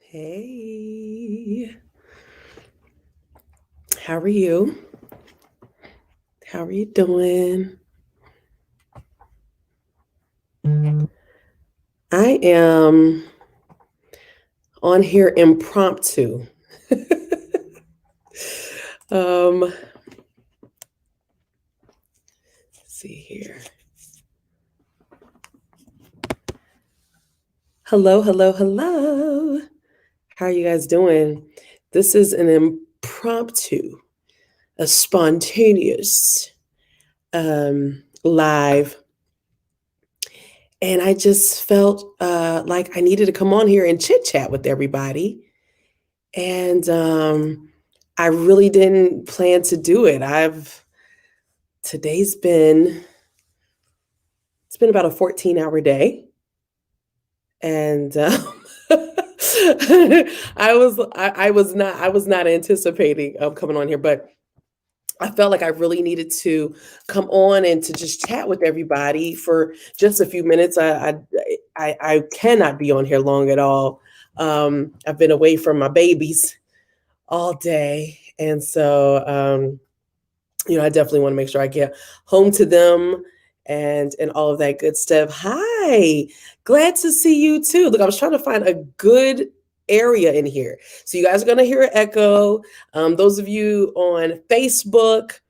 Hey, how are you? How are you doing? I am on here impromptu. Let's see here. Hello, hello, hello. How are you guys doing? This is an impromptu, a spontaneous live. And I just felt like I needed to come on here and chit chat with everybody. And I really didn't plan to do it. Today's been it's been about a 14-hour day, and I was not anticipating coming on here, but I felt like I really needed to come on and to just chat with everybody for just a few minutes. I cannot be on here long at all. I've been away from my babies all day, and so I definitely want to make sure I get home to them and all of that good stuff. Hi, glad to see you too. Look, I was trying to find a good area in here. So you guys are going to hear an echo. Those of you on Facebook,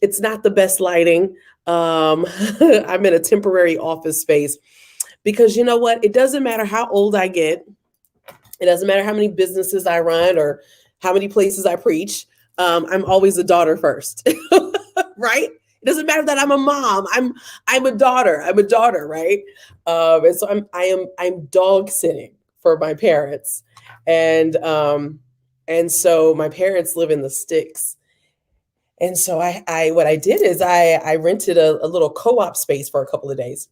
it's not the best lighting. I'm in a temporary office space because you know what? It doesn't matter how old I get. It doesn't matter how many businesses I run or how many places I preach. I'm always a daughter first, right? It doesn't matter that I'm a mom. I'm a daughter. I'm a daughter, right? And so I'm dog sitting for my parents, and so my parents live in the sticks. And so I what I did is I rented a little co-op space for a couple of days.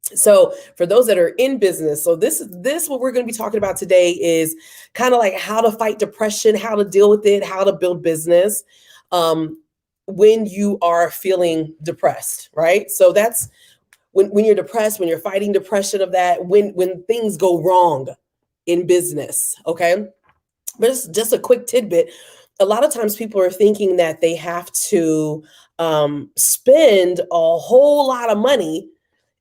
So for those that are in business, so this what we're going to be talking about today is kind of like how to fight depression, how to deal with it, how to build business um, when you are feeling depressed, right? So that's when you're depressed, when you're fighting depression of that, when things go wrong in business, okay? But it's just a quick tidbit. A lot of times people are thinking that they have to spend a whole lot of money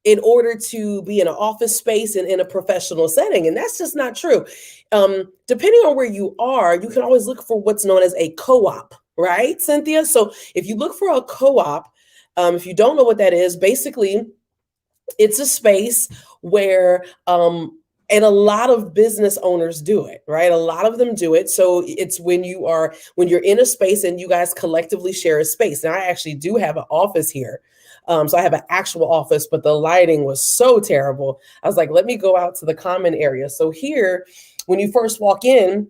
in order to be in an office space and in a professional setting. And that's just not true. Depending on where you are, you can always look for what's known as a co-op, right, Cynthia? So if you look for a co-op, if you don't know what that is, basically it's a space where and a lot of business owners do it, right? A lot of them do it. So it's when you're in a space and you guys collectively share a space. Now I actually do have an office here. So I have an actual office, but the lighting was so terrible. I was like, let me go out to the common area. So here, when you first walk in,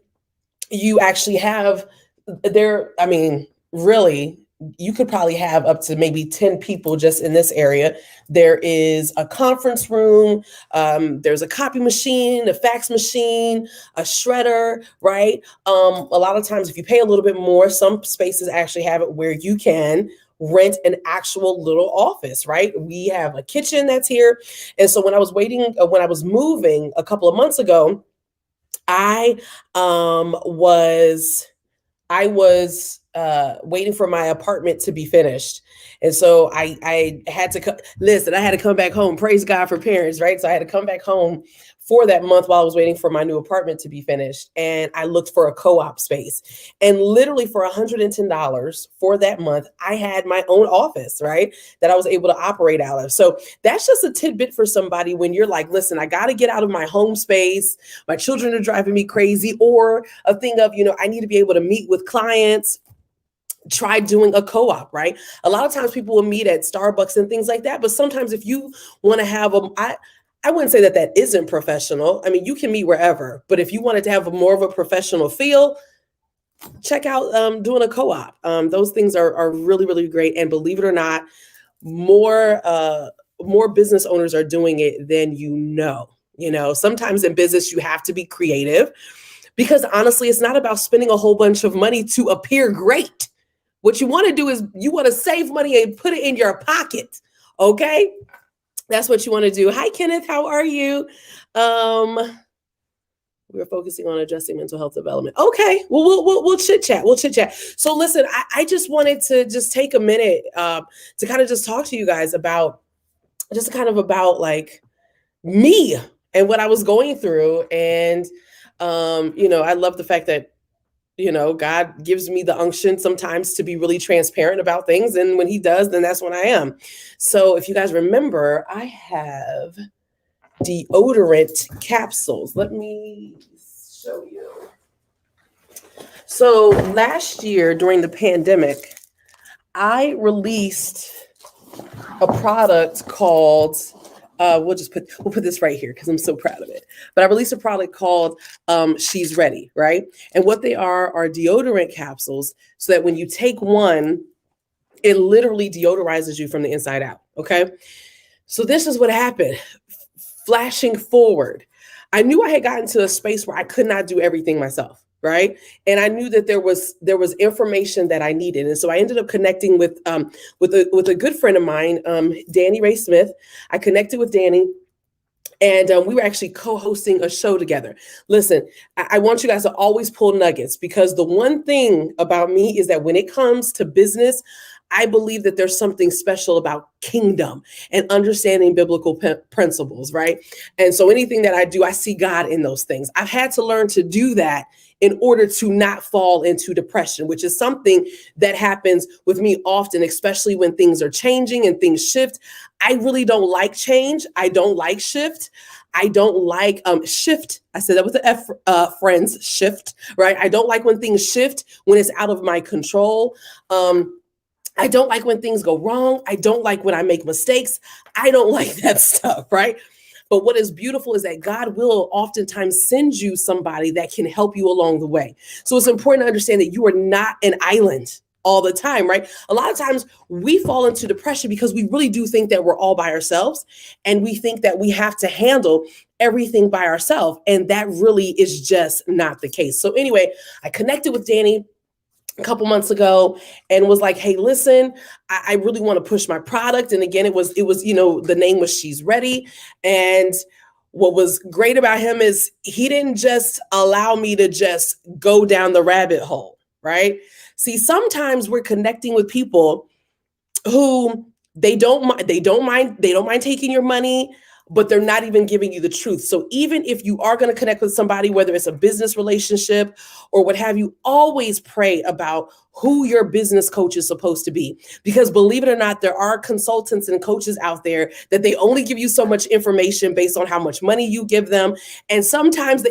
you actually have I mean, really, you could probably have up to maybe 10 people just in this area. There is a conference room, there's a copy machine, a fax machine, a shredder, right? A lot of times, if you pay a little bit more, some spaces actually have it where you can rent an actual little office, right? We have a kitchen that's here. And so when I was moving a couple of months ago, I was waiting for my apartment to be finished. And so I had to listen, I had to come back home. Praise God for parents, right? So I had to come back home for that month while I was waiting for my new apartment to be finished. And I looked for a co-op space. And literally for $110 for that month, I had my own office, right? That I was able to operate out of. So that's just a tidbit for somebody when you're like, listen, I got to get out of my home space. My children are driving me crazy, or a thing of, I need to be able to meet with clients. Try doing a co-op, right? A lot of times people will meet at Starbucks and things like that, but sometimes if you want to have I wouldn't say that isn't professional. I mean, you can meet wherever, but if you wanted to have more of a professional feel, check out doing a co-op. Those things are really, really great. And believe it or not, more business owners are doing it than you know. Sometimes in business, you have to be creative because honestly, it's not about spending a whole bunch of money to appear great. What you want to do is you want to save money and put it in your pocket. Okay? That's what you want to do. Hi, Kenneth. How are you? We're focusing on addressing mental health development. Okay, well, we'll chit chat. We'll chit chat. So listen, I just wanted to just take a minute to kind of just talk to you guys about just kind of about like me and what I was going through. And I love the fact that God gives me the unction sometimes to be really transparent about things. And when he does, then that's when I am. So if you guys remember, I have deodorant capsules. Let me show you. So last year during the pandemic, I released a product called we'll put this right here because I'm so proud of it. But I released a product called She's Ready, right? And what they are deodorant capsules, so that when you take one, it literally deodorizes you from the inside out. Okay. So this is what happened. Flashing forward, I knew I had gotten to a space where I could not do everything myself. Right. And I knew that there was information that I needed. And so I ended up connecting with a good friend of mine, Danny Ray Smith. I connected with Danny, and we were actually co-hosting a show together. Listen, I want you guys to always pull nuggets, because the one thing about me is that when it comes to business, I believe that there's something special about kingdom and understanding biblical principles, right? And so anything that I do, I see God in those things. I've had to learn to do that in order to not fall into depression, which is something that happens with me often, especially when things are changing and things shift. I really don't like change. I don't like shift. I don't like shift. I said that with the F, friends, shift, right? I don't like when things shift, when it's out of my control. I don't like when things go wrong. I don't like when I make mistakes. I don't like that stuff, right? But what is beautiful is that God will oftentimes send you somebody that can help you along the way. So it's important to understand that you are not an island all the time, right? A lot of times we fall into depression because we really do think that we're all by ourselves, and we think that we have to handle everything by ourselves. And that really is just not the case. So anyway, I connected with Danny a couple months ago and was like, hey, listen, I really want to push my product. And again, it was, the name was She's Ready. And what was great about him is he didn't just allow me to just go down the rabbit hole, right? See, sometimes we're connecting with people who they don't mind taking your money, but they're not even giving you the truth. So even if you are going to connect with somebody, whether it's a business relationship or what have you, always pray about who your business coach is supposed to be. Because believe it or not, there are consultants and coaches out there that they only give you so much information based on how much money you give them. And sometimes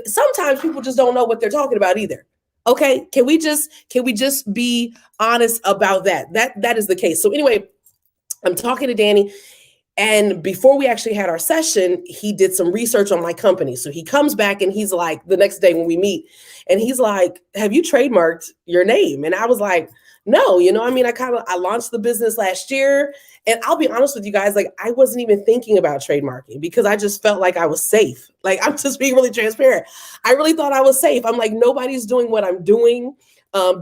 people just don't know what they're talking about either. Okay, can we just be honest about that? That is the case. So anyway, I'm talking to Danny. And before we actually had our session, he did some research on my company. So he comes back and he's like, the next day when we meet, and he's like, have you trademarked your name? And I was like, no, I launched the business last year. And I'll be honest with you guys, like, I wasn't even thinking about trademarking because I just felt like I was safe. Like, I'm just being really transparent. I really thought I was safe. I'm like, nobody's doing what I'm doing.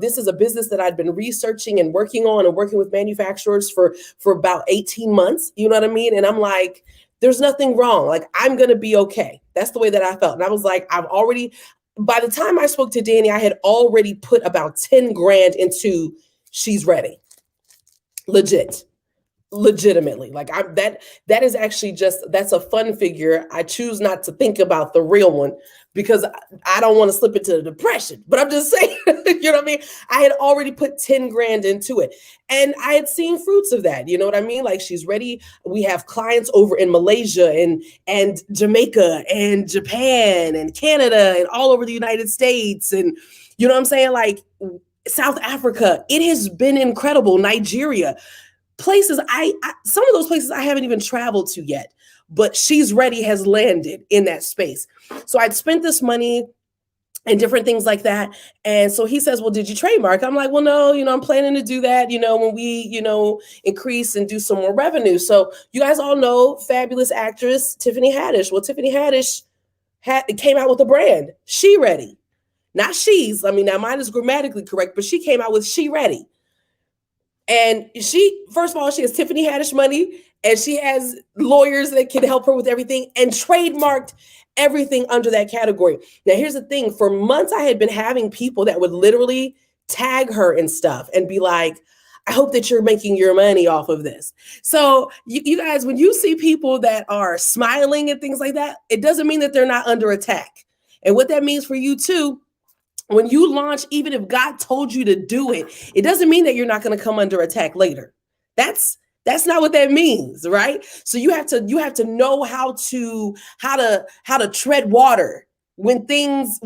This is a business that I'd been researching and working on and working with manufacturers for about 18 months. You know what I mean? And I'm like, there's nothing wrong. Like, I'm going to be okay. That's the way that I felt. And I was like, by the time I spoke to Danny, I had already put about 10 grand into She's Ready. Legitimately. Like, that is actually that's a fun figure. I choose not to think about the real one because I don't want to slip into depression, but I'm just saying, you know what I mean? I had already put 10 grand into it and I had seen fruits of that. You know what I mean? Like, She's Ready. We have clients over in Malaysia and Jamaica and Japan and Canada and all over the United States. And you know what I'm saying? Like, South Africa, it has been incredible. Nigeria, places some of those places I haven't even traveled to yet, but She's Ready has landed in that space. So I'd spent this money and different things like that. And so he says, well, did you trademark? I'm like, well, no, I'm planning to do that, when we, increase and do some more revenue. So you guys all know fabulous actress, Tiffany Haddish. Well, Tiffany Haddish came out with a brand, She Ready. Not She's. I mean, now mine is grammatically correct, but she came out with She Ready. And she, first of all, she has Tiffany Haddish money And she has lawyers that can help her with everything and trademarked everything under that category. Now, here's the thing, for months, I had been having people that would literally tag her and stuff and be like, I hope that you're making your money off of this. So, you guys, when you see people that are smiling and things like that, it doesn't mean that they're not under attack. And what that means for you too, when you launch, even if God told you to do it, it doesn't mean that you're not going to come under attack later. That's not what that means, right? So you have to know how to tread water when things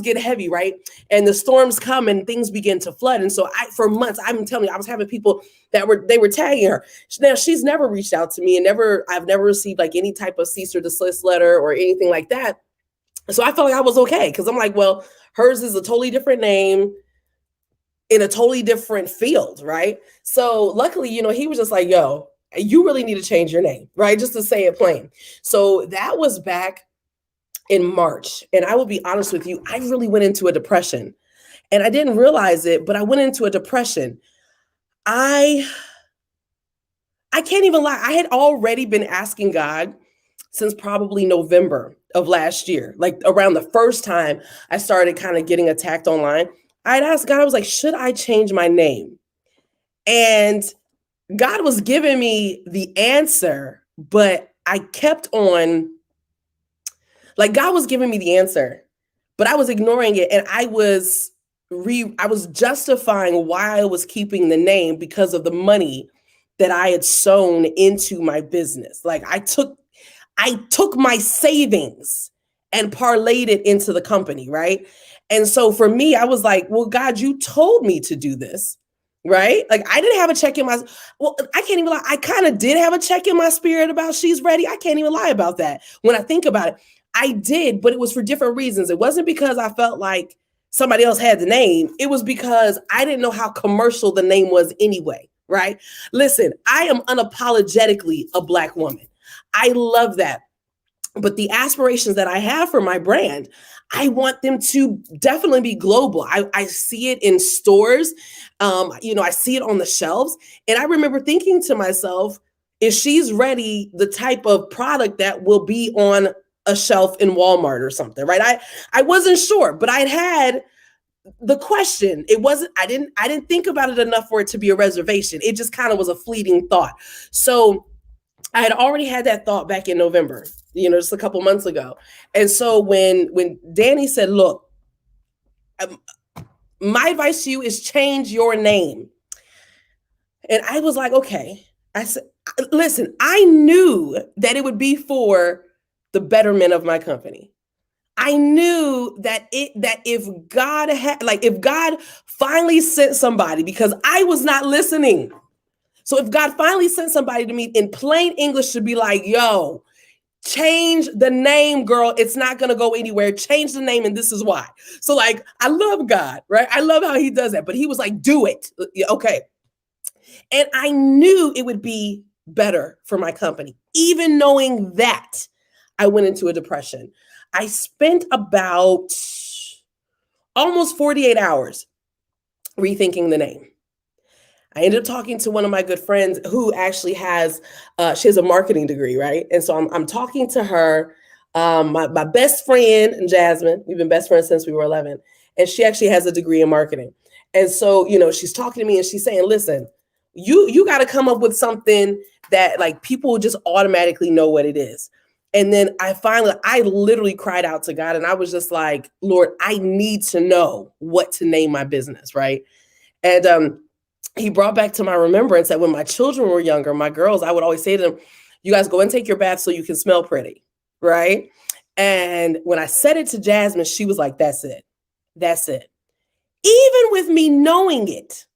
get heavy, right? And the storms come and things begin to flood. And so for months, I'm telling you, I was having people they were tagging her. Now she's never reached out to me, and I've never received like any type of cease or desist letter or anything like that. So I felt like I was okay, because I'm like, well, hers is a totally different name in a totally different field, right? So luckily, he was just like, yo, you really need to change your name, right? Just to say it plain. So that was back in March. And I will be honest with you, I really went into a depression, and I didn't realize it, but I went into a depression. I can't even lie. I had already been asking God since probably November of last year, like around the first time I started kind of getting attacked online. I'd asked God, I was like, should I change my name? And God was giving me the answer, but I kept on, like, God was giving me the answer, but I was ignoring it. And I was justifying why I was keeping the name because of the money that I had sown into my business. Like I took my savings and parlayed it into the company, right? And so for me, I was like, well, God, you told me to do this, right? Like I didn't have a check in my, well, I can't even lie. I kind of did have a check in my spirit about she's ready. I can't even lie about that. When I think about it, I did, but it was for different reasons. It wasn't because I felt like somebody else had the name. It was because I didn't know how commercial the name was anyway, right? Listen, I am unapologetically a Black woman. I love that. But the aspirations that I have for my brand, I want them to definitely be global. I see it in stores. I see it on the shelves. And I remember thinking to myself, if she's ready, the type of product that will be on a shelf in Walmart or something, right? I wasn't sure, but I'd had the question. I didn't think about it enough for it to be a reservation. It just kind of was a fleeting thought. So I had already had that thought back in November, just a couple months ago. And so when Danny said, look, my advice to you is change your name. And I was like, okay. I said, listen, I knew that it would be for the betterment of my company. I knew that if God finally sent somebody, because I was not listening. So if God finally sent somebody to me in plain English to be like, yo, change the name, girl, it's not going to go anywhere. Change the name, and this is why. So like, I love God, right? I love how he does that. But he was like, do it. Okay. And I knew it would be better for my company. Even knowing that, I went into a depression. I spent about almost 48 hours rethinking the name. I ended up talking to one of my good friends who actually she has a marketing degree, right? And so I'm talking to her, my best friend, Jasmine. We've been best friends since we were 11. And she actually has a degree in marketing. And so, she's talking to me and she's saying, listen, you got to come up with something that like people just automatically know what it is. And then I literally cried out to God, and I was just like, Lord, I need to know what to name my business, right? And he brought back to my remembrance that when my children were younger, my girls, I would always say to them, you guys go and take your bath so you can smell pretty, right? And when I said it to Jasmine, she was like, that's it. That's it. Even with me knowing it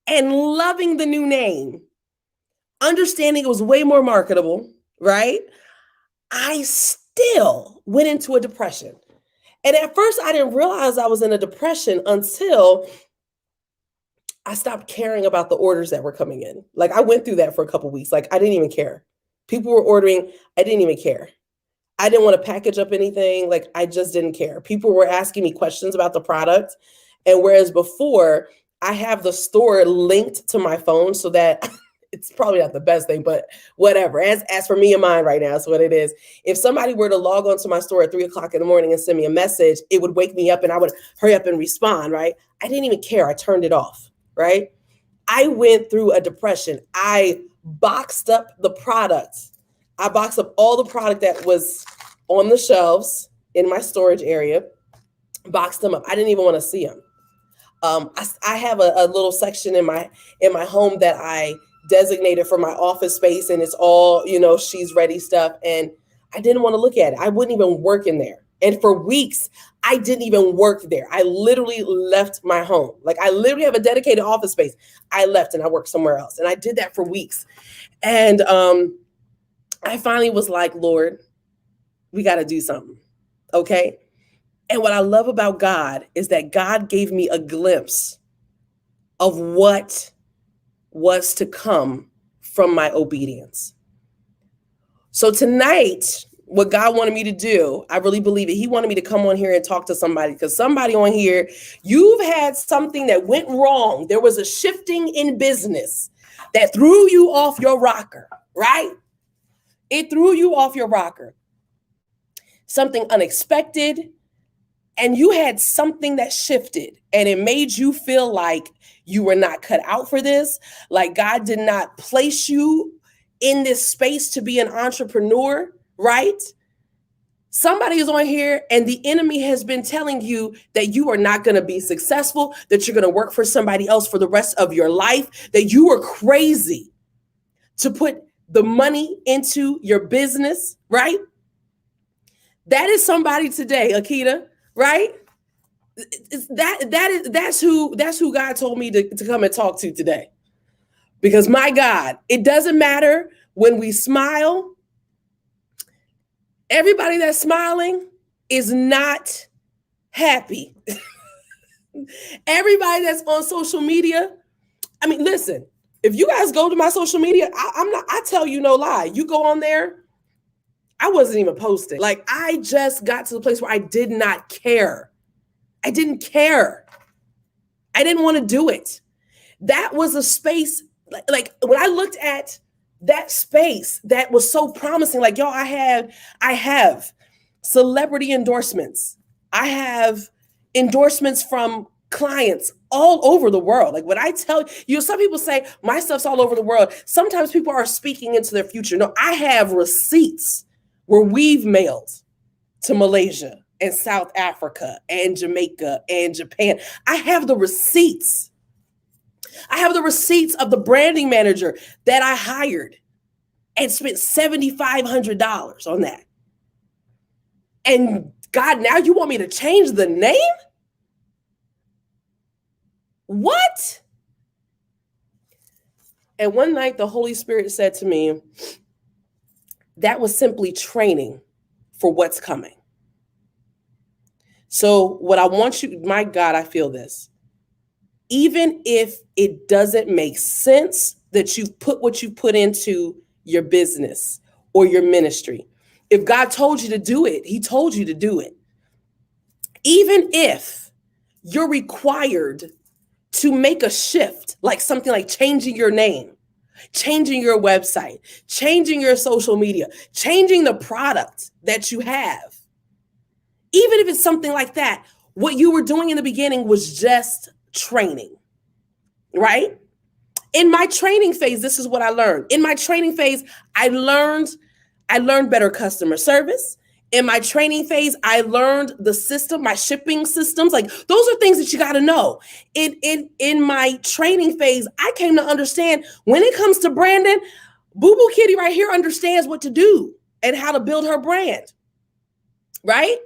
and loving the new name, understanding it was way more marketable, right? I still went into a depression. And at first, I didn't realize I was in a depression until I stopped caring about the orders that were coming in. Like I went through that for a couple of weeks. Like I didn't even care. People were ordering. I didn't even care. I didn't want to package up anything. Like I just didn't care. People were asking me questions about the product. And whereas before I have the store linked to my phone so that it's probably not the best thing, but whatever. As for me and mine right now, that's what it is. If somebody were to log onto my store at 3 o'clock in the morning and send me a message, it would wake me up and I would hurry up and respond, right? I didn't even care. I turned it off, right? I went through a depression. I boxed up the products. I boxed up all the product that was on the shelves in my storage area, boxed them up. I didn't even want to see them. I have a little section in my home that I designated for my office space, and it's all, she's ready stuff. And I didn't want to look at it. I wouldn't even work in there. And for weeks, I didn't even work there. I literally left my home. Like, I literally have a dedicated office space. I left and I worked somewhere else. And I did that for weeks. And I finally was like, Lord, we got to do something. Okay. And what I love about God is that God gave me a glimpse of what was to come from my obedience. So tonight, what God wanted me to do, I really believe it. He wanted me to come on here and talk to somebody, because somebody on here, you've had something that went wrong. There was a shifting in business that threw you off your rocker, right? It threw you off your rocker. Something unexpected. And you had something that shifted, and it made you feel like you were not cut out for this. Like God did not place you in this space to be an entrepreneur, right? Somebody is on here and the enemy has been telling you that you are not going to be successful, that you're going to work for somebody else for the rest of your life, that you are crazy to put the money into your business, right? That is somebody today, Akita. Right? That's who God told me to come and talk to today. Because my God, it doesn't matter when we smile. Everybody that's smiling is not happy. Everybody that's on social media. I mean, listen, if you guys go to my social media, I tell you no lie. You go on there, I wasn't even posting. Like, I just got to the place where I did not care. I didn't care. I didn't want to do it. That was a space, like when I looked at that space that was so promising, like, yo, I have celebrity endorsements. I have endorsements from clients all over the world. Like, when I tell you, some people say my stuff's all over the world. Sometimes people are speaking into their future. No, I have receipts where we've mailed to Malaysia and South Africa and Jamaica and Japan. I have the receipts. I have the receipts of the branding manager that I hired and spent $7,500 on that. And God, now you want me to change the name? What? And one night the Holy Spirit said to me, that was simply training for what's coming. So what I want you, my God, I feel this. Even if it doesn't make sense that you've put what you put into your business or your ministry, if God told you to do it, he told you to do it. Even if you're required to make a shift, like something like changing your name, changing your website, changing your social media, changing the product that you have. Even if it's something like that, what you were doing in the beginning was just training, right? In my training phase, this is what I learned. In my training phase, I learned better customer service. In my training phase, I learned the system, my shipping systems. Like, those are things that you got to know. In my training phase, I came to understand when it comes to branding, Boo Boo Kitty right here understands what to do and how to build her brand, right?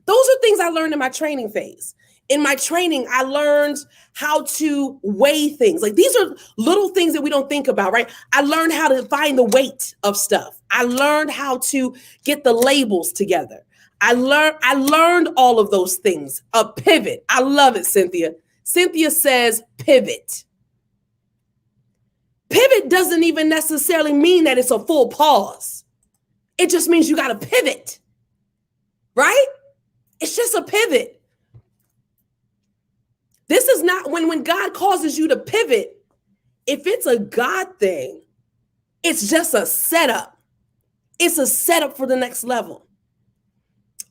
Those are things I learned in my training phase. In my training, I learned how to weigh things. Like, these are little things that we don't think about, right? I learned how to find the weight of stuff. I learned how to get the labels together. I learned all of those things. A pivot. I love it, Cynthia. Cynthia says pivot. Pivot doesn't even necessarily mean that it's a full pause. It just means you got to pivot, right? It's just a pivot. This is not when God causes you to pivot. If it's a God thing, It's just a setup. It's a setup for the next level.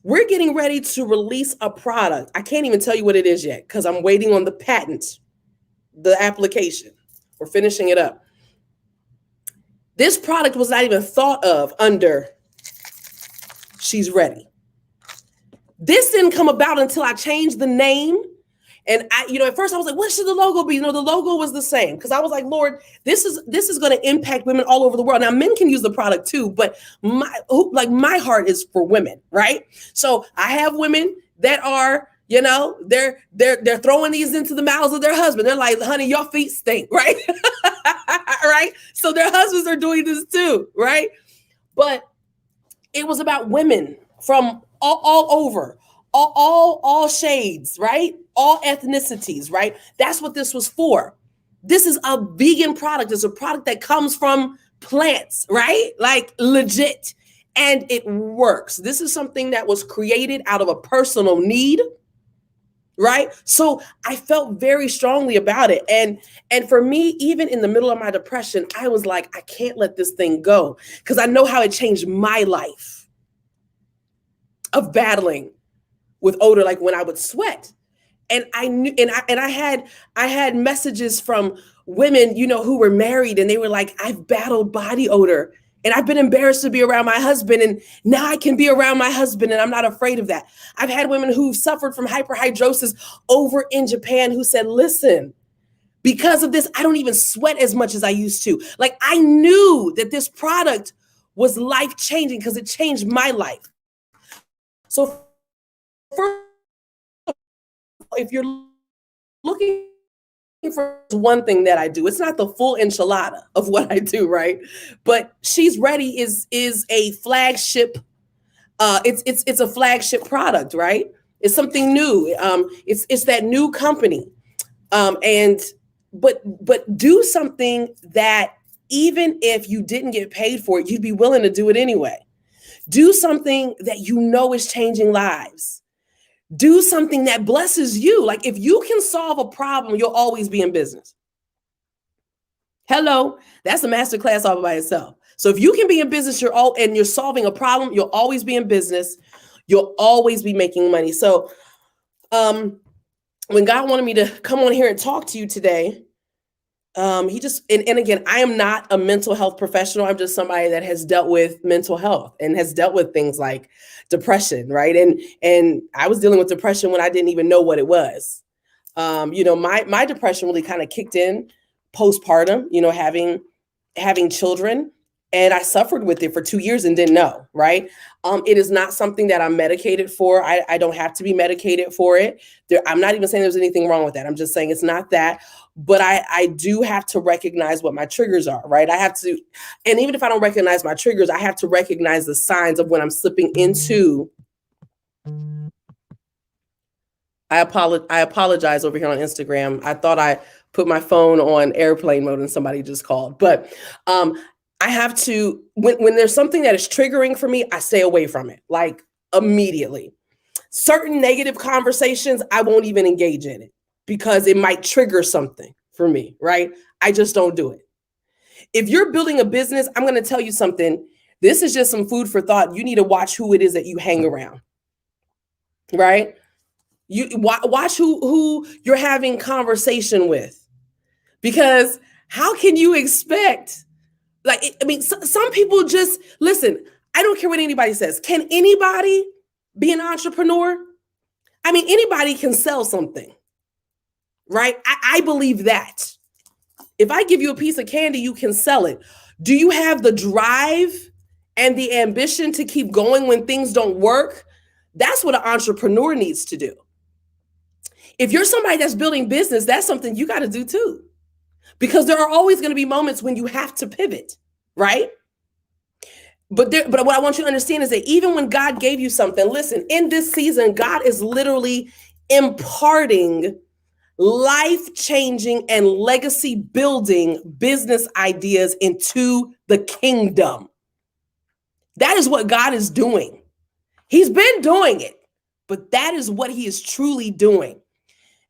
We're getting ready to release a product. I can't even tell you what it is yet because I'm waiting on the patent, the application. We're finishing it up. This product was not even thought of under She's Ready. This didn't come about until I changed the name. And at first I was like, what should the logo be? The logo was the same because I was like, Lord, this is going to impact women all over the world. Now, men can use the product too, but my heart is for women, right? So I have women that are, they're throwing these into the mouths of their husband. They're like, honey, your feet stink, right? Right? So their husbands are doing this too, right? But it was about women from all over. All shades, right? All ethnicities, right? That's what this was for. This is a vegan product. It's a product that comes from plants, right? Like legit. And it works. This is something that was created out of a personal need, right? So I felt very strongly about it. And for me, even in the middle of my depression, I was like, I can't let this thing go because I know how it changed my life of battling with odor, like when I would sweat. And I knew, and I had messages from women, who were married, and they were like, I've battled body odor and I've been embarrassed to be around my husband. And now I can be around my husband and I'm not afraid of that. I've had women who suffered from hyperhidrosis over in Japan who said, listen, because of this, I don't even sweat as much as I used to. Like I knew that this product was life-changing because it changed my life. So if you're looking for one thing that I do, it's not the full enchilada of what I do, right? But She's Ready is a flagship. It's a flagship product, right? It's something new. It's that new company, but do something that even if you didn't get paid for it, you'd be willing to do it anyway. Do something that is changing lives. Do something that blesses you. Like if you can solve a problem, you'll always be in business. Hello, that's a masterclass all by itself. So if you can be in business, you're solving a problem, you'll always be in business. You'll always be making money. So when God wanted me to come on here and talk to you today, he just, and again, I am not a mental health professional. I'm just somebody that has dealt with mental health and has dealt with things like depression, right? And I was dealing with depression when I didn't even know what it was. My depression really kind of kicked in postpartum, having children, and I suffered with it for 2 years and didn't know, right? It is not something that I'm medicated for. I don't have to be medicated for it. I'm not even saying there's anything wrong with that. I'm just saying it's not that. But I do have to recognize what my triggers are, right? I have to, and even if I don't recognize my triggers, I have to recognize the signs of when I'm slipping into. I apologize over here on Instagram. I thought I put my phone on airplane mode and somebody just called. But I have to, when there's something that is triggering for me, I stay away from it, like immediately. Certain negative conversations, I won't even engage in it because it might trigger something for me, right? I just don't do it. If you're building a business, I'm going to tell you something. This is just some food for thought. You need to watch who it is that you hang around, right? You watch who you're having conversation with, because how can you expect, some people just, listen, I don't care what anybody says. Can anybody be an entrepreneur? Anybody can sell something, right? I believe that. If I give you a piece of candy, you can sell it. Do you have the drive and the ambition to keep going when things don't work? That's what an entrepreneur needs to do. If you're somebody that's building business, that's something you got to do too. Because there are always going to be moments when you have to pivot, right? But what I want you to understand is that even when God gave you something, listen, in this season, God is literally imparting life-changing and legacy-building business ideas into the kingdom. That is what God is doing. He's been doing it, but that is what he is truly doing.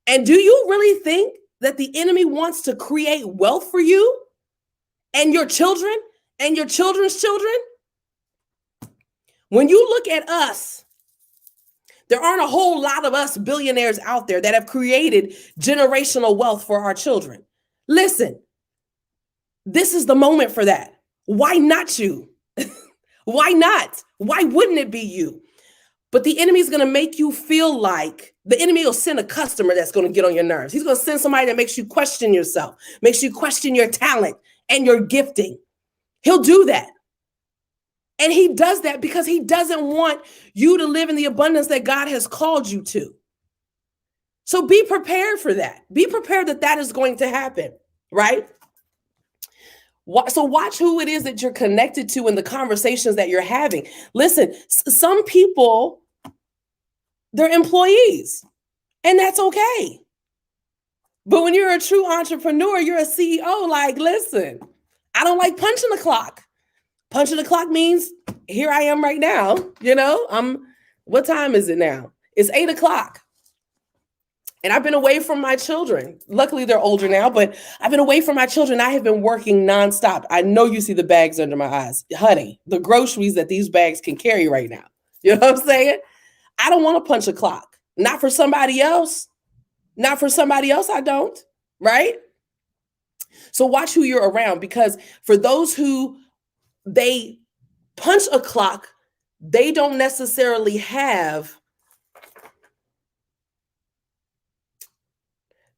And do you really think that the enemy wants to create wealth for you and your children and your children's children. When you look at us, there aren't a whole lot of us billionaires out there that have created generational wealth for our children. Listen, this is the moment for that. Why not you? Why not? Why wouldn't it be you? But the enemy is going to make you feel like the enemy will send a customer that's going to get on your nerves. He's going to send somebody that makes you question yourself, makes you question your talent and your gifting. He'll do that. And he does that because he doesn't want you to live in the abundance that God has called you to. So be prepared for that. Be prepared that that is going to happen, right? So watch who it is that you're connected to in the conversations that you're having. Listen, some people, they're employees, and that's okay. But when you're a true entrepreneur, you're a CEO, like, listen, I don't like punching the clock. Punching the clock means here I am right now. What time is it now? It's 8 o'clock. And I've been away from my children. Luckily, they're older now, but I've been away from my children. I have been working nonstop. I know you see the bags under my eyes. Honey, the groceries that these bags can carry right now. You know what I'm saying? I don't want to punch a clock. Not for somebody else. Not for somebody else, I don't. Right? So watch who you're around, because for those who they punch a clock, they don't necessarily have,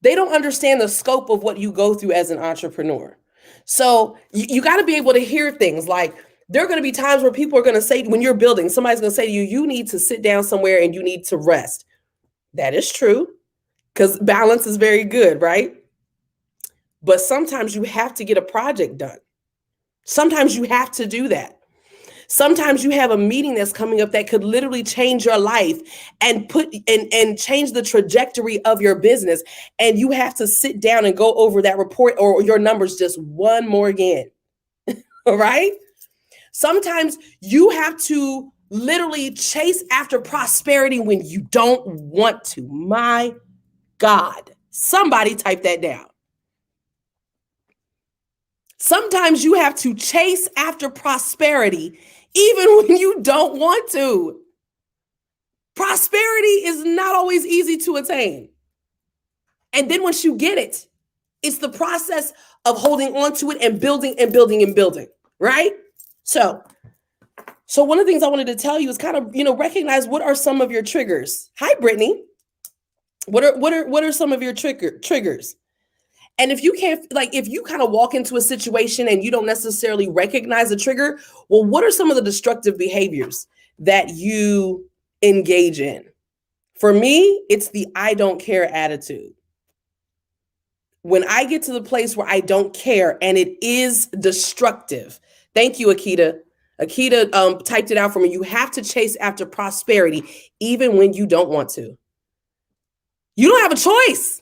they don't understand the scope of what you go through as an entrepreneur. So you got to be able to hear things like, there are going to be times where people are going to say, when you're building, somebody's going to say to you, you need to sit down somewhere and you need to rest. That is true, because balance is very good, right? But sometimes you have to get a project done. Sometimes you have to do that. Sometimes you have a meeting that's coming up that could literally change your life and change the trajectory of your business. And you have to sit down and go over that report or your numbers just one more again. All right. Sometimes you have to literally chase after prosperity when you don't want to. My God, somebody type that down. Sometimes you have to chase after prosperity even when you don't want to. Prosperity is not always easy to attain. And then once you get it, it's the process of holding on to it and building and building and building, right? So one of the things I wanted to tell you is kind of, recognize what are some of your triggers. Hi, Brittany. What are some of your triggers? And if you can't, if you kind of walk into a situation and you don't necessarily recognize the trigger, well, what are some of the destructive behaviors that you engage in? For me, it's the I don't care attitude. When I get to the place where I don't care and it is destructive. Thank you, Akita. Akita typed it out for me. You have to chase after prosperity even when you don't want to. You don't have a choice.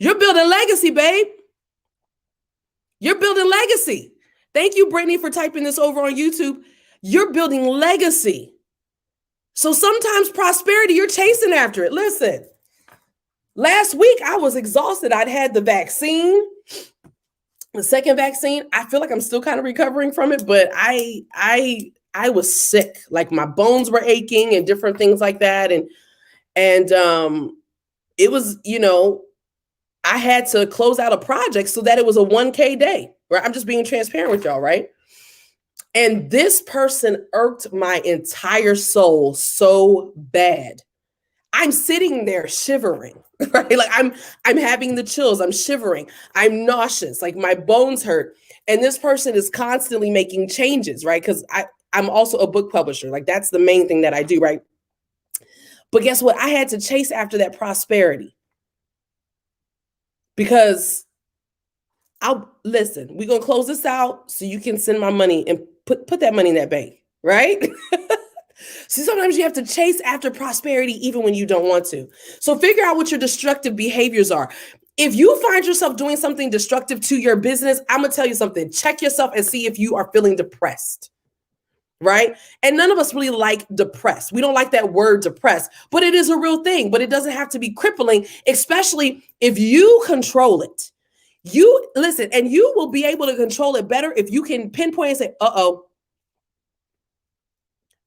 You're building legacy, babe. You're building legacy. Thank you, Brittany, for typing this over on YouTube. You're building legacy. So sometimes prosperity, you're chasing after it. Listen, last week I was exhausted. I'd had the vaccine, the second vaccine. I feel like I'm still kind of recovering from it, but I was sick. Like my bones were aching and different things like that. And it was, I had to close out a project so that it was a 1K day, right? I'm just being transparent with y'all, right? And this person irked my entire soul so bad. I'm sitting there shivering, right? Like I'm having the chills, I'm shivering, I'm nauseous, like my bones hurt. And this person is constantly making changes, right? Because I'm also a book publisher. Like that's the main thing that I do, right? But guess what? I had to chase after that prosperity. Because we're going to close this out so you can send my money and put that money in that bank, right? See, sometimes you have to chase after prosperity even when you don't want to. So figure out what your destructive behaviors are. If you find yourself doing something destructive to your business, I'm going to tell you something. Check yourself and see if you are feeling depressed. Right? And none of us really like depressed. We don't like that word depressed, but it is a real thing, but it doesn't have to be crippling, especially if you control it. You listen, and you will be able to control it better if you can pinpoint and say, uh-oh,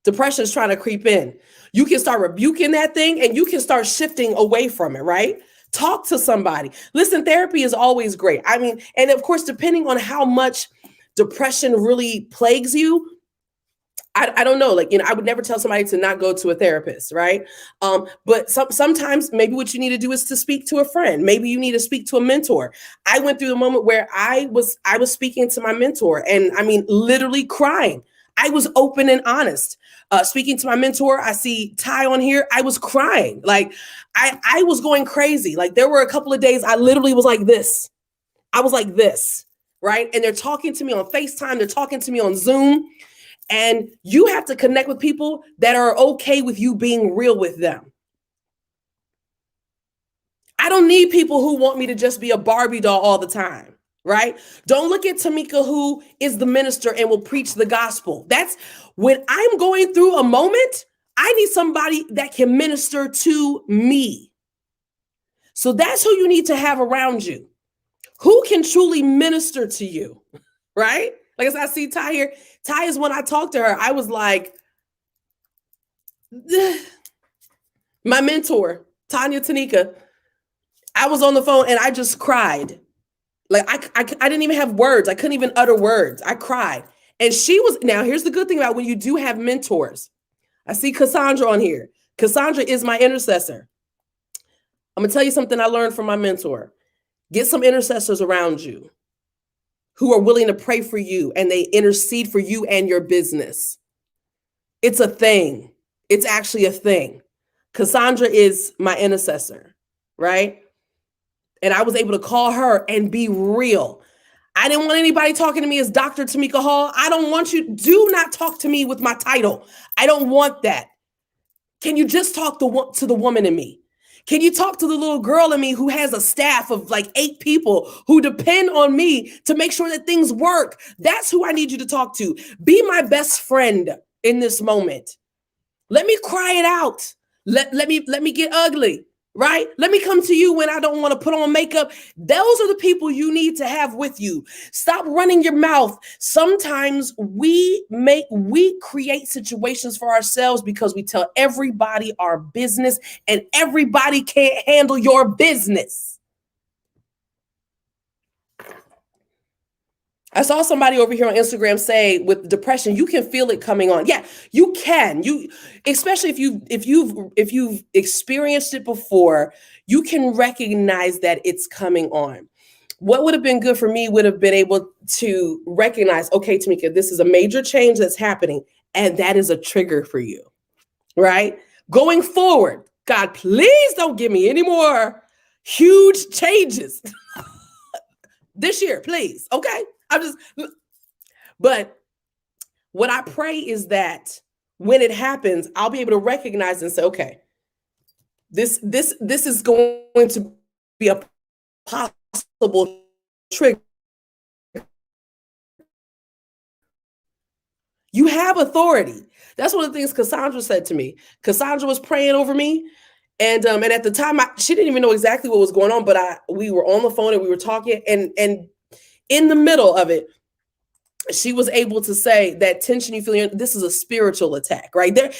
depression is trying to creep in. You can start rebuking that thing and you can start shifting away from it, right? Talk to somebody. Listen, therapy is always great. I mean, and of course, depending on how much depression really plagues you, I don't know, like, I would never tell somebody to not go to a therapist, right? But sometimes maybe what you need to do is to speak to a friend. Maybe you need to speak to a mentor. I went through the moment where I was speaking to my mentor, and I mean, literally crying. I was open and honest. Speaking to my mentor, I see Ty on here. I was crying. Like I was going crazy. Like there were a couple of days I literally was like this. I was like this, right? And they're talking to me on FaceTime. They're talking to me on Zoom. And you have to connect with people that are okay with you being real with them. I don't need people who want me to just be a Barbie doll all the time, right? Don't look at Tamika, who is the minister and will preach the gospel. That's when I'm going through a moment, I need somebody that can minister to me. So that's who you need to have around you. Who can truly minister to you, right? Like I said, I see Ty here. Ty is when I talked to her, I was like, my mentor, Tanya Tanika, I was on the phone and I just cried. Like I didn't even have words. I couldn't even utter words. I cried. And she was, now here's the good thing about when you do have mentors. I see Cassandra on here. Cassandra is my intercessor. I'm gonna tell you something I learned from my mentor. Get some intercessors around you who are willing to pray for you and they intercede for you and your business. It's a thing. It's actually a thing. Cassandra is my intercessor, right? And I was able to call her and be real. I didn't want anybody talking to me as Dr. Tamika Hall. I don't want you, do not talk to me with my title. I don't want that. Can you just talk to the woman in me? Can you talk to the little girl in me who has a staff of like 8 people who depend on me to make sure that things work? That's who I need you to talk to. Be my best friend in this moment. Let me cry it out. Let me get ugly, right? Let me come to you when I don't want to put on makeup. Those are the people you need to have with you. Stop running your mouth. Sometimes we create situations for ourselves because we tell everybody our business and everybody can't handle your business. I saw somebody over here on Instagram say with depression, you can feel it coming on. Yeah, you can. Especially if you've experienced it before, you can recognize that it's coming on. What would have been good for me would have been able to recognize, okay, Tamika, this is a major change that's happening, and that is a trigger for you, right? Going forward, God, please don't give me any more huge changes this year, please, okay? But what I pray is that when it happens, I'll be able to recognize and say, okay, this is going to be a possible trigger. You have authority. That's one of the things Cassandra said to me. Cassandra was praying over me. And at the time, she didn't even know exactly what was going on, but we were on the phone and we were talking, and in the middle of it, she was able to say that tension you feel, this is a spiritual attack, right there.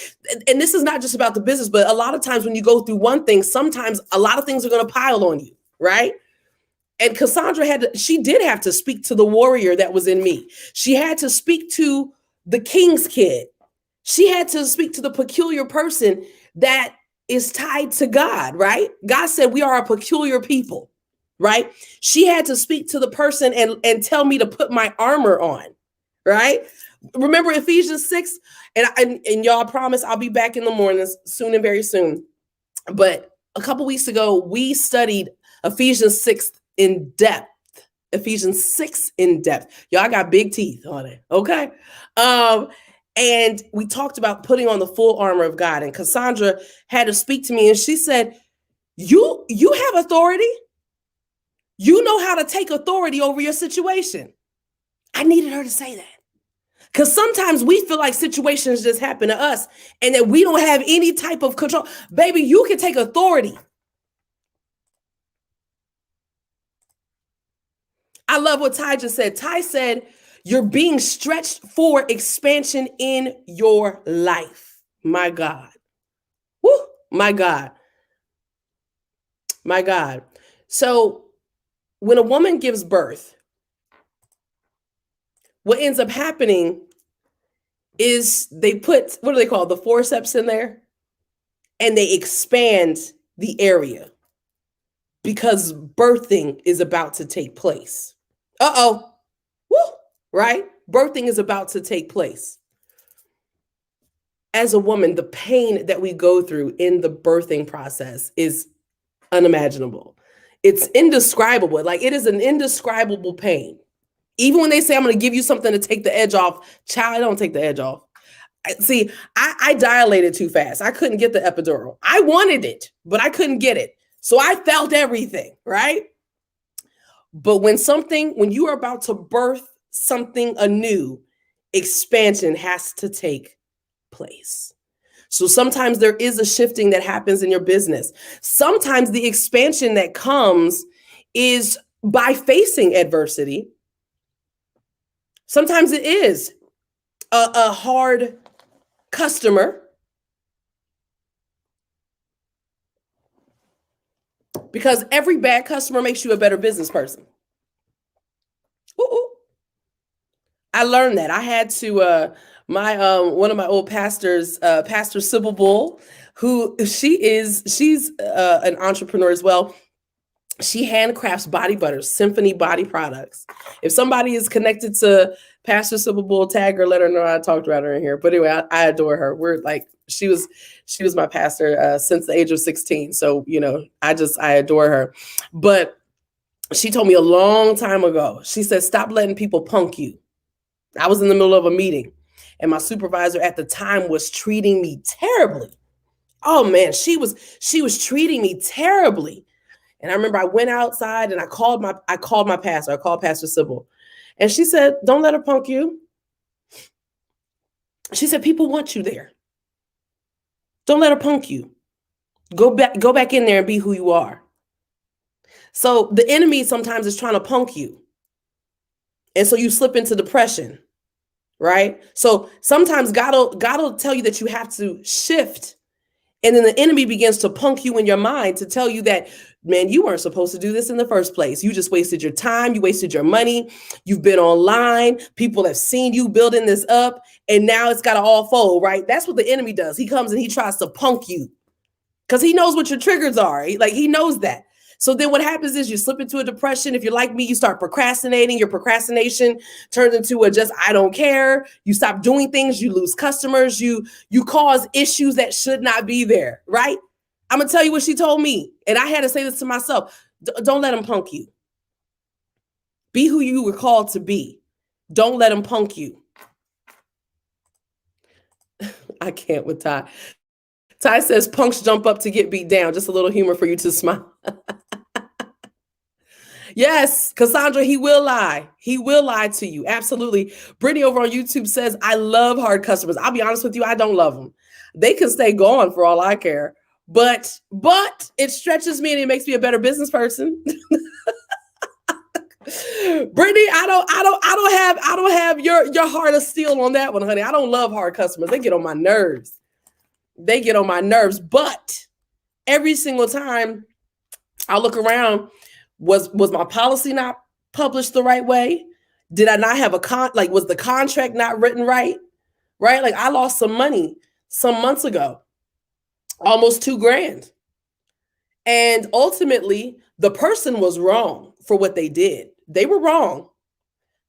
And this is not just about the business, but a lot of times when you go through one thing, sometimes a lot of things are going to pile on you, right? And Cassandra she did have to speak to the warrior that was in me. She had to speak to the king's kid. She had to speak to the peculiar person that is tied to God, right? God said we are a peculiar people. Right? She had to speak to the person and tell me to put my armor on, right? Remember Ephesians 6? And y'all, I promise I'll be back in the mornings soon and very soon. But a couple weeks ago, we studied Ephesians 6 in depth. Ephesians 6 in depth. Y'all got big teeth on it, okay? And we talked about putting on the full armor of God. And Cassandra had to speak to me, and she said, you have authority. You know how to take authority over your situation. I needed her to say that. Because sometimes we feel like situations just happen to us and that we don't have any type of control. Baby, you can take authority. I love what Ty just said. Ty said, you're being stretched for expansion in your life. My God. Woo, my God. My God. So when a woman gives birth, what ends up happening is they put, what do they call it, the forceps in there, and they expand the area because birthing is about to take place. Uh-oh. Woo, right? Birthing is about to take place. As a woman, the pain that we go through in the birthing process is unimaginable. It's indescribable. Like, it is an indescribable pain. Even when they say, I'm going to give you something to take the edge off, child, I don't take the edge off. See, I dilated too fast. I couldn't get the epidural. I wanted it, but I couldn't get it. So I felt everything, right? But when you are about to birth something anew, expansion has to take place. So sometimes there is a shifting that happens in your business. Sometimes the expansion that comes is by facing adversity. Sometimes it is a hard customer, because every bad customer makes you a better business person. Ooh. I learned that. I had to one of my old pastors, Pastor Sybil Bull, who she's an entrepreneur as well. She handcrafts body butters, Symphony body products. If somebody is connected to Pastor Sybil Bull, tag her, let her know I talked about her in here. But anyway, I adore her. We're like, she was my pastor since the age of 16. So, I adore her. But she told me a long time ago, she said, stop letting people punk you. I was in the middle of a meeting and my supervisor at the time was treating me terribly. Oh man, she was treating me terribly. And I remember I went outside and I called my pastor. I called Pastor Sybil. And she said, don't let her punk you. She said, people want you there. Don't let her punk you. Go back in there and be who you are. So the enemy sometimes is trying to punk you. And so you slip into depression, right? So sometimes God will tell you that you have to shift. And then the enemy begins to punk you in your mind to tell you that, man, you weren't supposed to do this in the first place. You just wasted your time. You wasted your money. You've been online. People have seen you building this up, and now it's got to all fold, right? That's what the enemy does. He comes and he tries to punk you because he knows what your triggers are. He knows that. So then what happens is you slip into a depression. If you're like me, you start procrastinating. Your procrastination turns into I don't care. You stop doing things. You lose customers. You cause issues that should not be there, right? I'm going to tell you what she told me. And I had to say this to myself. Don't let them punk you. Be who you were called to be. Don't let them punk you. I can't with Ty. Ty says punks jump up to get beat down. Just a little humor for you to smile. Yes, Cassandra, he will lie. He will lie to you. Absolutely. Brittany over on YouTube says, I love hard customers. I'll be honest with you, I don't love them. They can stay gone for all I care. But it stretches me and it makes me a better business person. Brittany, I don't have your heart of steel on that one, honey. I don't love hard customers. They get on my nerves. But every single time I look around, was my policy not published the right way? Did I not have was the contract not written right? Right? Like, I lost some money some months ago, almost $2,000. And ultimately, the person was wrong for what they did. They were wrong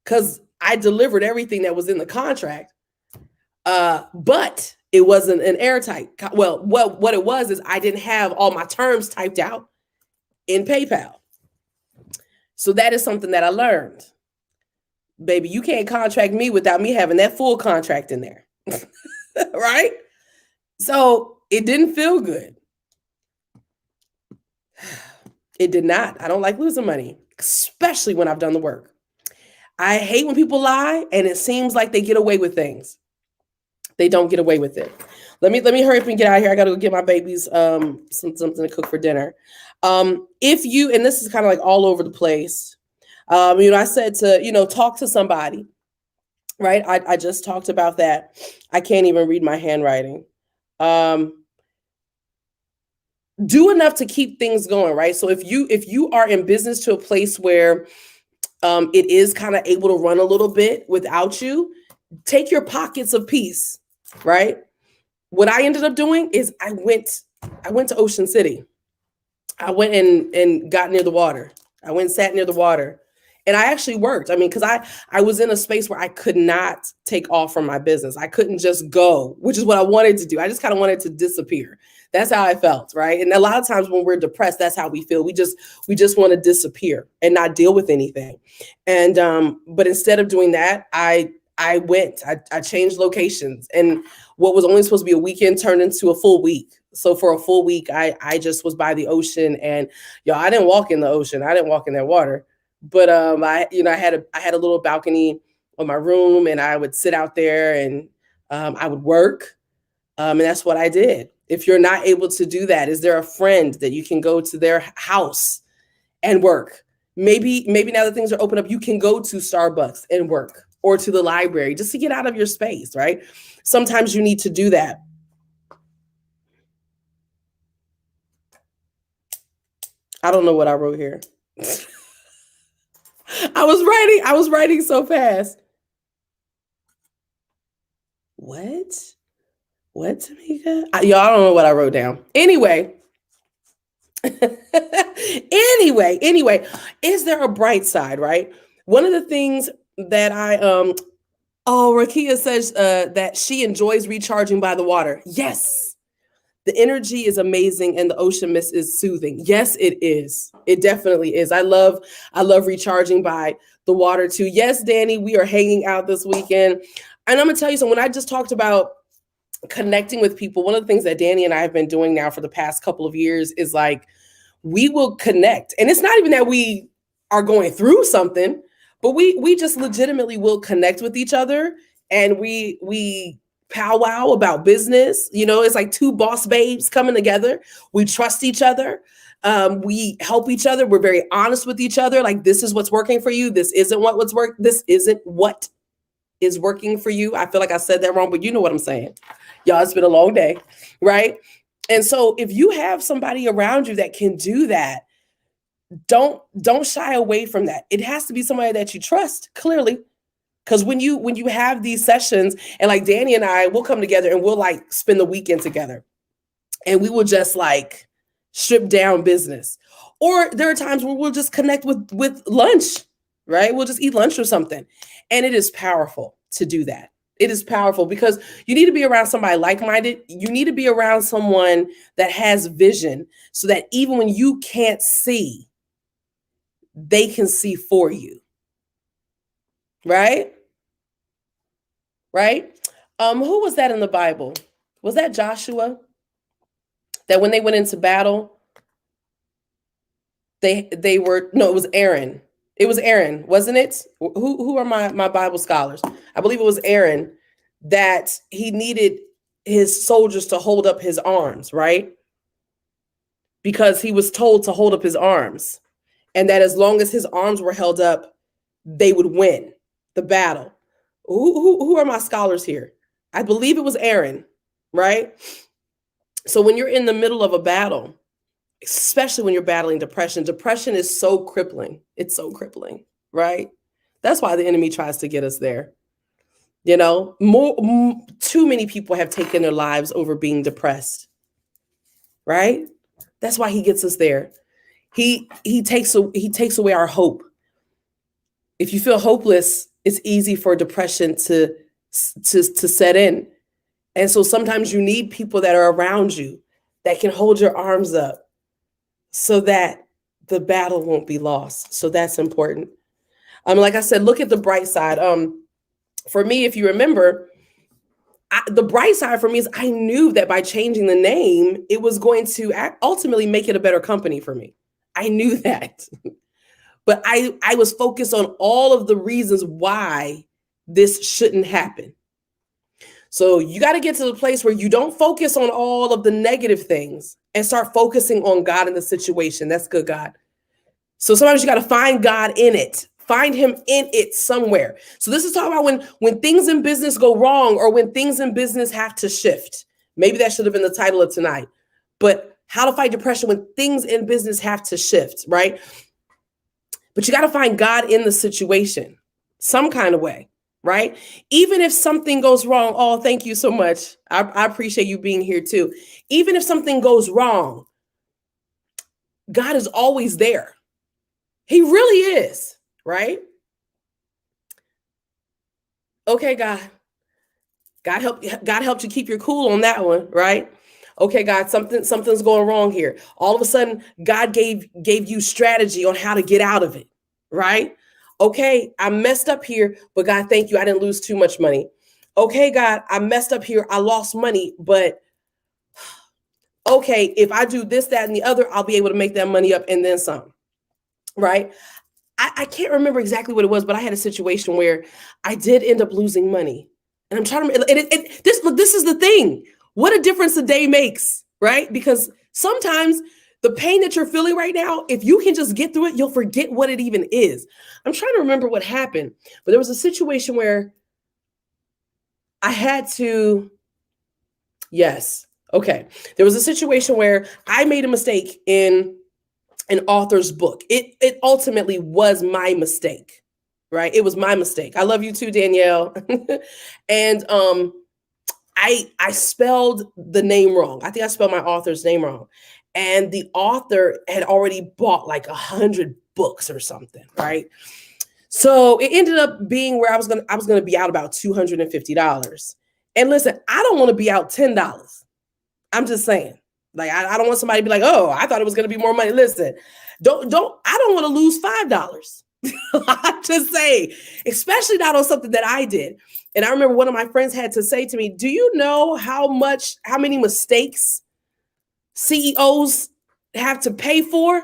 because I delivered everything that was in the contract. But it wasn't an airtight. Well, what it was is I didn't have all my terms typed out in PayPal. So that is something that I learned. Baby, you can't contract me without me having that full contract in there. Right? So it didn't feel good. It did not. I don't like losing money, especially when I've done the work. I hate when people lie and it seems like they get away with things. They don't get away with it. Let me hurry up and get out of here. I got to go get my babies something to cook for dinner. And this is kind of like all over the place. I said to, talk to somebody, right? I just talked about that. I can't even read my handwriting. Do enough to keep things going, right? So if you are in business to a place where it is kind of able to run a little bit without you, take your pockets of peace, right? What I ended up doing is I went to Ocean City. I went and got near the water. I went and sat near the water. And I actually worked. I mean, because I was in a space where I could not take off from my business. I couldn't just go, which is what I wanted to do. I just kind of wanted to disappear. That's how I felt, right? And a lot of times when we're depressed, that's how we feel. We just want to disappear and not deal with anything. And but instead of doing that, I changed locations, and what was only supposed to be a weekend turned into a full week. So for a full week, I just was by the ocean, and I didn't walk in the ocean. I didn't walk in that water, but I had a little balcony on my room, and I would sit out there, and I would work, and that's what I did. If you're not able to do that, is there a friend that you can go to their house and work? Maybe now that things are open up, you can go to Starbucks and work, or to the library, just to get out of your space, right? Sometimes you need to do that. I don't know what I wrote here. I was writing so fast. What, Tamika? Y'all, I don't know what I wrote down. Anyway, is there a bright side, right? One of the things that Rakia says that she enjoys recharging by the water. Yes. The energy is amazing and the ocean mist is soothing. Yes, it is. It definitely is. I love recharging by the water too. Yes, Danny, we are hanging out this weekend. And I'm going to tell you something. When I just talked about connecting with people, one of the things that Danny and I have been doing now for the past couple of years is like, we will connect. And it's not even that we are going through something, but we just legitimately will connect with each other, and we powwow about business. It's like two boss babes coming together. We trust each other. We help each other. We're very honest with each other. Like, this is what's working for you. This isn't this isn't what is working for you. I feel like I said that wrong, but you know what I'm saying. Y'all, it's been a long day, right? And so if you have somebody around you that can do that, don't shy away from that. It has to be somebody that you trust, clearly. Because when you have these sessions, and like Danny and I, we'll come together and we'll like spend the weekend together, and we will just like strip down business. Or there are times where we'll just connect with lunch, right? We'll just eat lunch or something. And it is powerful to do that. It is powerful because you need to be around somebody like-minded. You need to be around someone that has vision, so that even when you can't see, they can see for you. Right? Right? Who was that in the Bible? Was that Joshua? That when they went into battle, they were, no, it was Aaron. It was Aaron, wasn't it? Who are my Bible scholars? I believe it was Aaron, that he needed his soldiers to hold up his arms, right? Because he was told to hold up his arms, and that as long as his arms were held up, they would win the battle. Who are my scholars here? I believe it was Aaron, right? So when you're in the middle of a battle, especially when you're battling depression is so crippling. It's so crippling, right? That's why the enemy tries to get us there. Too many people have taken their lives over being depressed, right? That's why he gets us there. He takes away our hope. If you feel hopeless, it's easy for depression to set in. And so sometimes you need people that are around you that can hold your arms up so that the battle won't be lost. So that's important. Like I said, look at the bright side. For me, if you remember, the bright side for me is I knew that by changing the name, it was going to ultimately make it a better company for me. I knew that. But I was focused on all of the reasons why this shouldn't happen. So you got to get to the place where you don't focus on all of the negative things and start focusing on God in the situation. That's good, God. So sometimes you got to find God in it. Find him in it somewhere. So this is talking about when things in business go wrong or when things in business have to shift. Maybe that should have been the title of tonight. But how to fight depression when things in business have to shift, right? But you got to find God in the situation some kind of way, right? Even if something goes wrong. Oh, thank you so much. I appreciate you being here too. Even if something goes wrong, God is always there. He really is, right? Okay, God. God helped you keep your cool on that one, right? Okay, God, something's going wrong here. All of a sudden, God gave you strategy on how to get out of it, right? Okay, I messed up here, but God, thank you. I didn't lose too much money. Okay, God, I messed up here. I lost money, but okay, if I do this, that, and the other, I'll be able to make that money up and then some, right? I can't remember exactly what it was, but I had a situation where I did end up losing money. And I'm trying to, this is the thing. What a difference a day makes, right? Because sometimes the pain that you're feeling right now, if you can just get through it, you'll forget what it even is. I'm trying to remember what happened, but there was a situation where I had to, yes. Okay. There was a situation where I made a mistake in an author's book. It ultimately was my mistake, right? It was my mistake. I love you too, Danielle. And I spelled the name wrong. I think I spelled my author's name wrong. And the author had already bought like 100 books or something, right? So it ended up being where I was gonna be out about $250. And listen, I don't want to be out $10. I'm just saying. Like, I don't want somebody to be like, oh, I thought it was going to be more money. Listen, I don't want to lose $5. I'm just saying, especially not on something that I did. And I remember one of my friends had to say to me, do you know how many mistakes CEOs have to pay for?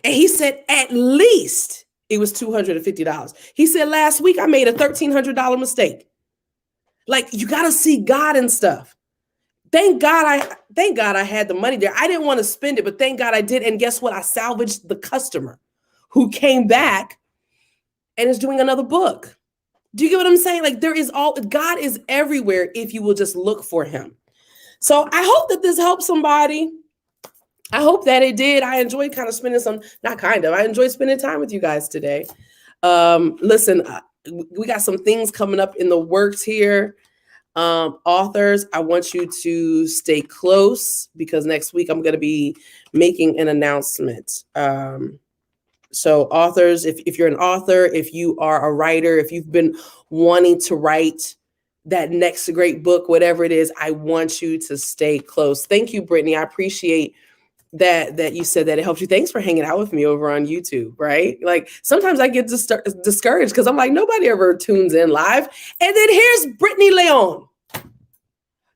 And he said, at least it was $250. He said, last week I made a $1,300 mistake. Like, you got to see God and stuff. Thank God I had the money there. I didn't want to spend it, but thank God I did. And guess what? I salvaged the customer who came back and is doing another book. Do you get what I'm saying? Like, God is everywhere if you will just look for him. So I hope that this helps somebody. I hope that it did. I enjoyed I enjoyed spending time with you guys today. Listen, we got some things coming up in the works here. Authors, I want you to stay close because next week I'm going to be making an announcement. So authors, if you're an author, if you are a writer, if you've been wanting to write that next great book, whatever it is, I want you to stay close. Thank you, Brittany. I appreciate that you said that it helps you. Thanks for hanging out with me over on YouTube, right? Like sometimes I get discouraged because I'm like, nobody ever tunes in live. And then here's Brittany Leon.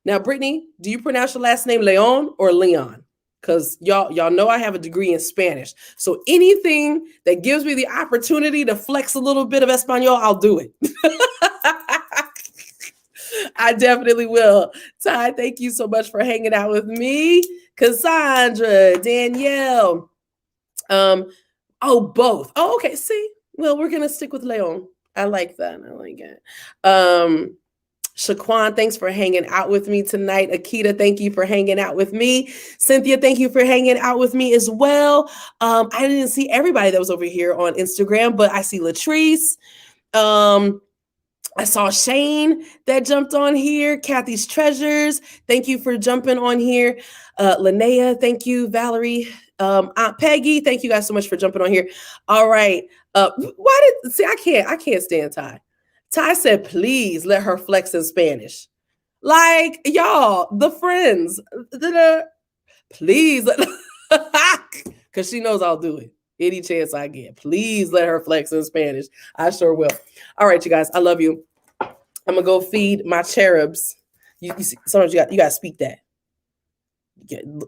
Now, Brittany, do you pronounce your last name Leon or Leon? Because y'all know I have a degree in Spanish. So anything that gives me the opportunity to flex a little bit of Espanol, I'll do it. I definitely will. Ty, thank you so much for hanging out with me. Cassandra, Danielle. Both. Oh, okay. See, well, we're going to stick with Leon. I like that. I like it. Shaquan, thanks for hanging out with me tonight. Akita, thank you for hanging out with me. Cynthia, thank you for hanging out with me as well. I didn't see everybody that was over here on Instagram, but I see Latrice. I saw Shane that jumped on here. Kathy's Treasures, thank you for jumping on here. Linnea, thank you. Valerie, Aunt Peggy, thank you guys so much for jumping on here. All right. I can't stand Ty. Ty said, please let her flex in Spanish. Like, y'all, the friends, please, because she knows I'll do it any chance I get. Please let her flex in Spanish. I sure will. All right, you guys, I love you. I'm going to go feed my cherubs. You see, sometimes you got to speak that.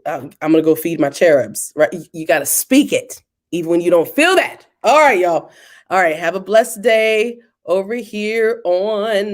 I'm going to go feed my cherubs, right? You got to speak it, even when you don't feel that. All right, y'all. All right, have a blessed day over here on